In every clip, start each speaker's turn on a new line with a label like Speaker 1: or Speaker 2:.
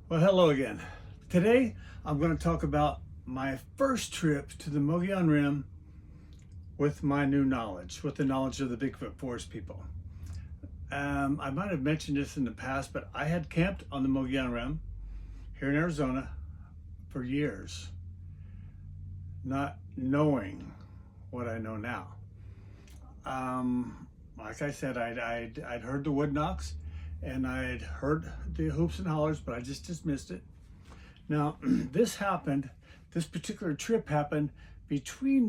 Speaker 1: Well, hello again. Today, I'm going to talk about my first trip to the Mogollon Rim with my new knowledge, with the knowledge of the Bigfoot Forest people. I might have mentioned this in the past, but I had camped on the Mogollon Rim here in Arizona for years, not knowing what I know now. Like I said, I'd heard the wood knocks and I'd heard the hoops and hollers, but I just dismissed it. Now, this particular trip happened between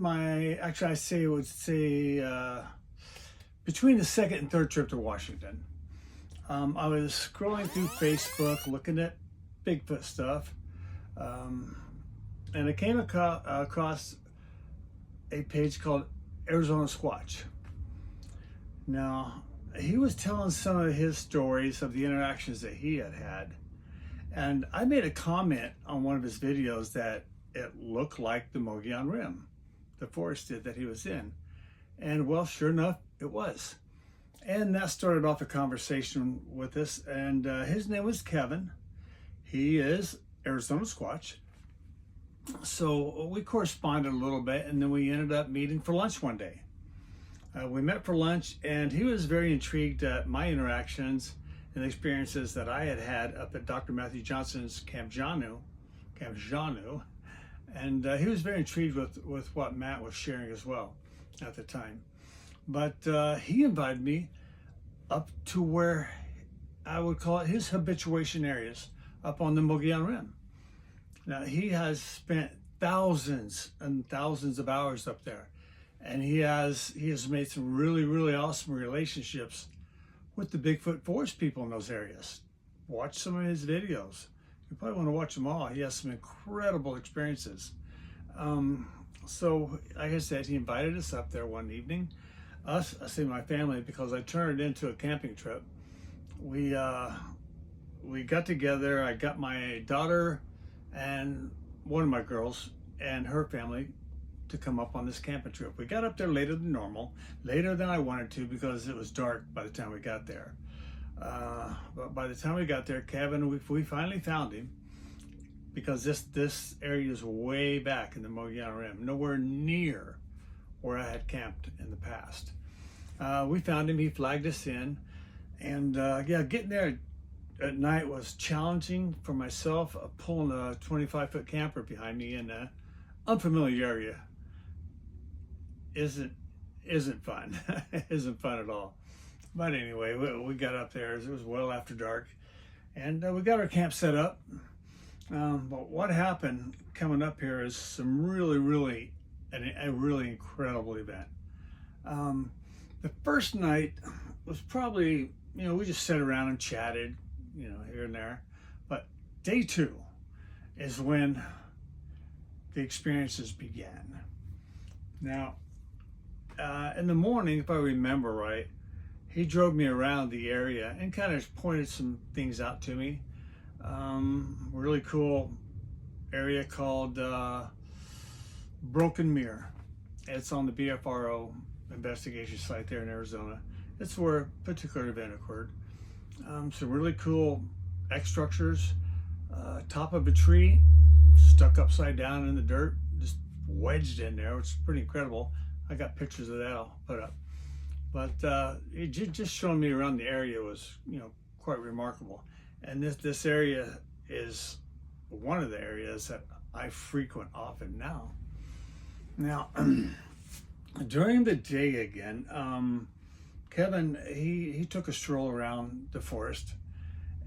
Speaker 1: between the second and third trip to Washington. I was scrolling through Facebook, looking at Bigfoot stuff, and I came across a page called Arizona Squatch. Now, he was telling some of his stories of the interactions that he had had. And I made a comment on one of his videos that it looked like the Mogollon Rim, the forest did that he was in. And well, sure enough, it was. And that started off a conversation with us. And his name was Kevin. He is Arizona Squatch. So we corresponded a little bit, and then we ended up meeting for lunch one day. We met for lunch, and he was very intrigued at my interactions and the experiences that I had had up at Dr. Matthew Johnson's Camp Janu, and he was very intrigued with what Matt was sharing as well at the time. But he invited me up to where I would call it his habituation areas up on the Mogollon Rim. Now, he has spent thousands and thousands of hours up there. And he has made some really awesome relationships with the Bigfoot Forest people in those areas. Watch some of his videos. You probably want to watch them all. He has some incredible experiences. So, like I said, he invited us up there one evening. I say my family, because I turned it into a camping trip. We got together. I got my daughter and one of my girls and her family to come up on this camping trip. We got up there later than normal, later than I wanted to, because it was dark by the time we got there. But by the time we got there, Kevin, we finally found him, because this area is way back in the Mogollon Rim, nowhere near where I had camped in the past. We found him, he flagged us in, and yeah, getting there at night was challenging for myself, pulling a 25-foot camper behind me in an unfamiliar area. Isn't fun. Isn't fun at all. But anyway, we got up there. It was well after dark, and we got our camp set up. But what happened coming up here is some really a really incredible event. The first night was probably, we just sat around and chatted, here and there. But day two is when the experiences began. Now, in the morning, if I remember right, he drove me around the area and kind of pointed some things out to me. Really cool area called Broken Mirror. It's on the BFRO investigation site there in Arizona. It's where a particular event occurred. Some really cool X structures, top of a tree, stuck upside down in the dirt, just wedged in there, which is pretty incredible. I got pictures of that I'll put up. But it just showing me around the area was, quite remarkable. And this area is one of the areas that I frequent often now. Now, during the day again, Kevin, he took a stroll around the forest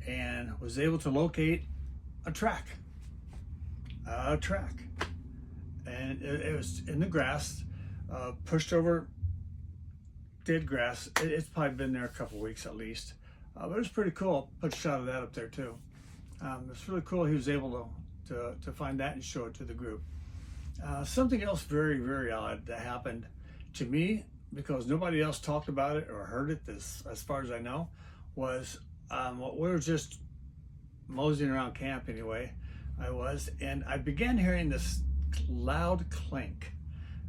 Speaker 1: and was able to locate a track. And it was in the grass, pushed over dead grass. It's probably been there a couple weeks at least, but it was pretty cool. Put a shot of that up there too. It's really cool he was able to find that and show it to the group. Something else very odd that happened to me, because nobody else talked about it or heard it, as far as I know, was we were just moseying around camp anyway. And I began hearing this loud clank.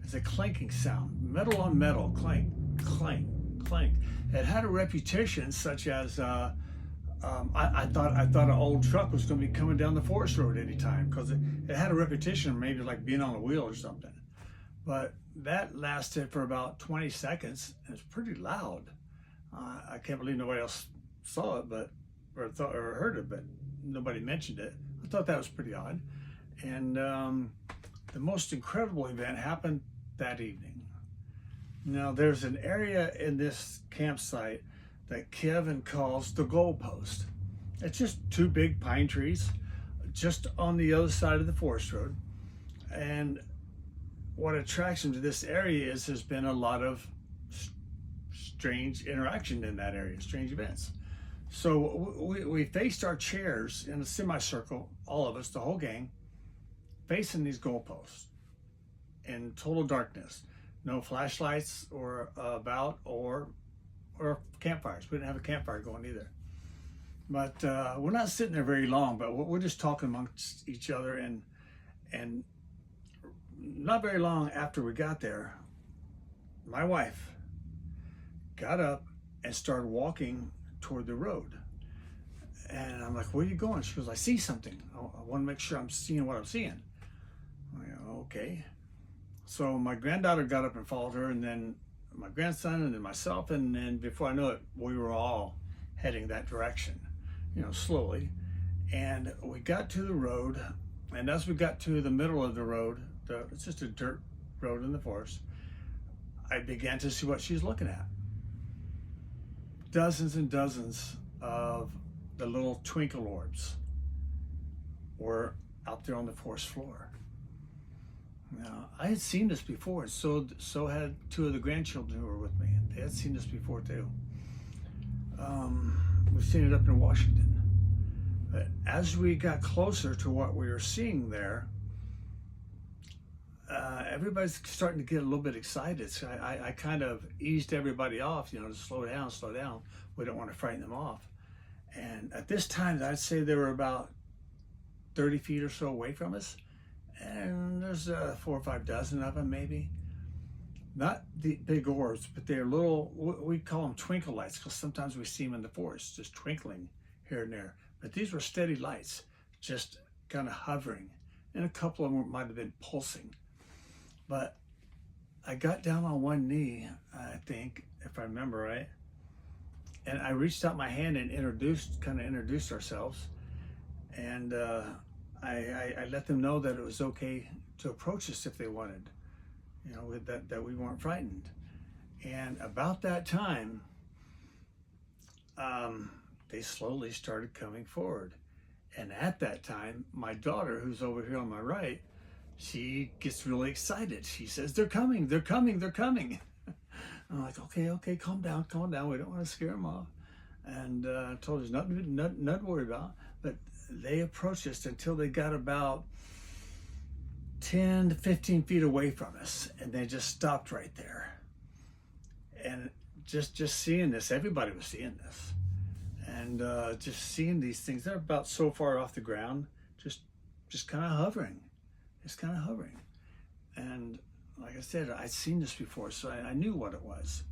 Speaker 1: It's a clanking sound, metal on metal, clank, clank, clank. It had a reputation such as I thought an old truck was going to be coming down the forest road anytime, because it had a reputation of maybe like being on a wheel or something. But that lasted for about 20 seconds. And it's pretty loud. I can't believe nobody else saw it, or heard it, but nobody mentioned it. I thought that was pretty odd. And the most incredible event happened that evening. Now, there's an area in this campsite that Kevin calls the goalpost. It's just two big pine trees just on the other side of the forest road. And what attracts him to this area is there's been a lot of strange interaction in that area, strange events. So we faced our chairs in a semicircle, all of us, the whole gang, facing these goalposts in total darkness. No flashlights or or campfires. We didn't have a campfire going either. But we're not sitting there very long, but we're just talking amongst each other, and not very long after we got there, my wife got up and started walking toward the road. And I'm like, where are you going? She goes, I see something. I want to make sure I'm seeing what I'm seeing. I go, okay. So my granddaughter got up and followed her, and then my grandson, and then myself, and then before I know it, we were all heading that direction, slowly. And we got to the road, and as we got to the middle of the road, it's just a dirt road in the forest, I began to see what she's looking at. Dozens and dozens of the little twinkle orbs were out there on the forest floor. Now, I had seen this before, and so had two of the grandchildren who were with me. They had seen this before too. We've seen it up in Washington. But as we got closer to what we were seeing there, everybody's starting to get a little bit excited. So I kind of eased everybody off, to slow down. We don't want to frighten them off. And at this time, I'd say they were about 30 feet or so away from us. And there's 4 or 5 dozen of them, maybe. Not the big orbs, but they're little, we call them twinkle lights, because sometimes we see them in the forest, just twinkling here and there. But these were steady lights, just kind of hovering. And a couple of them might have been pulsing. But I got down on one knee, I think, if I remember right. And I reached out my hand and introduced ourselves. And I let them know that it was okay to approach us if they wanted, that we weren't frightened. And about that time, they slowly started coming forward. And at that time, my daughter, who's over here on my right, she gets really excited. She says, they're coming, they're coming, they're coming. I'm like, okay, calm down. We don't want to scare them off. And I told her, nothing to worry about. But they approached us until they got about 10 to 15 feet away from us. And they just stopped right there. And just seeing this, everybody was seeing this. And just seeing these things, they're about so far off the ground, just kind of hovering. And like I said, I'd seen this before, so I knew what it was.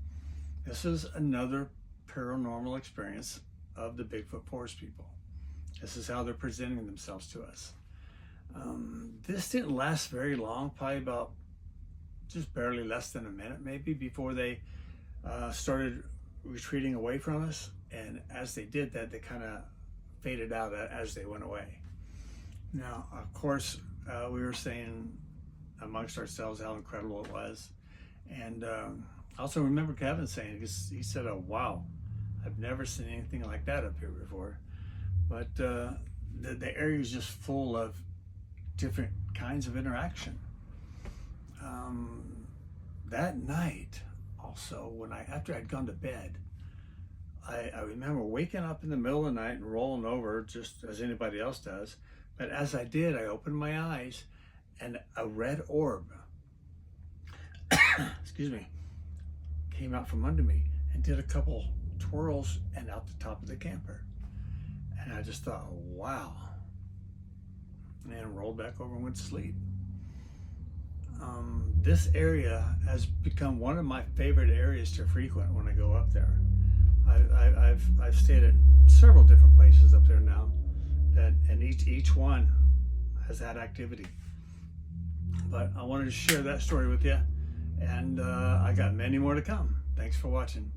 Speaker 1: This is another paranormal experience of the Bigfoot Forest people. This is how they're presenting themselves to us. This didn't last very long, probably about just barely less than a minute maybe, before they started retreating away from us. And as they did that, they kind of faded out as they went away. Now, of course, we were saying amongst ourselves how incredible it was. And I also remember Kevin saying, he said, oh, wow, I've never seen anything like that up here before. But the area is just full of different kinds of interaction. That night, also, after I'd gone to bed, I remember waking up in the middle of the night and rolling over just as anybody else does. But as I did, I opened my eyes and a red orb, excuse me, came out from under me and did a couple twirls and out the top of the camper. And I just thought, wow, and rolled back over and went to sleep. This area has become one of my favorite areas to frequent when I go up there. I've stayed at several different places up there now, and each one has had activity. But I wanted to share that story with you, and I got many more to come. Thanks for watching.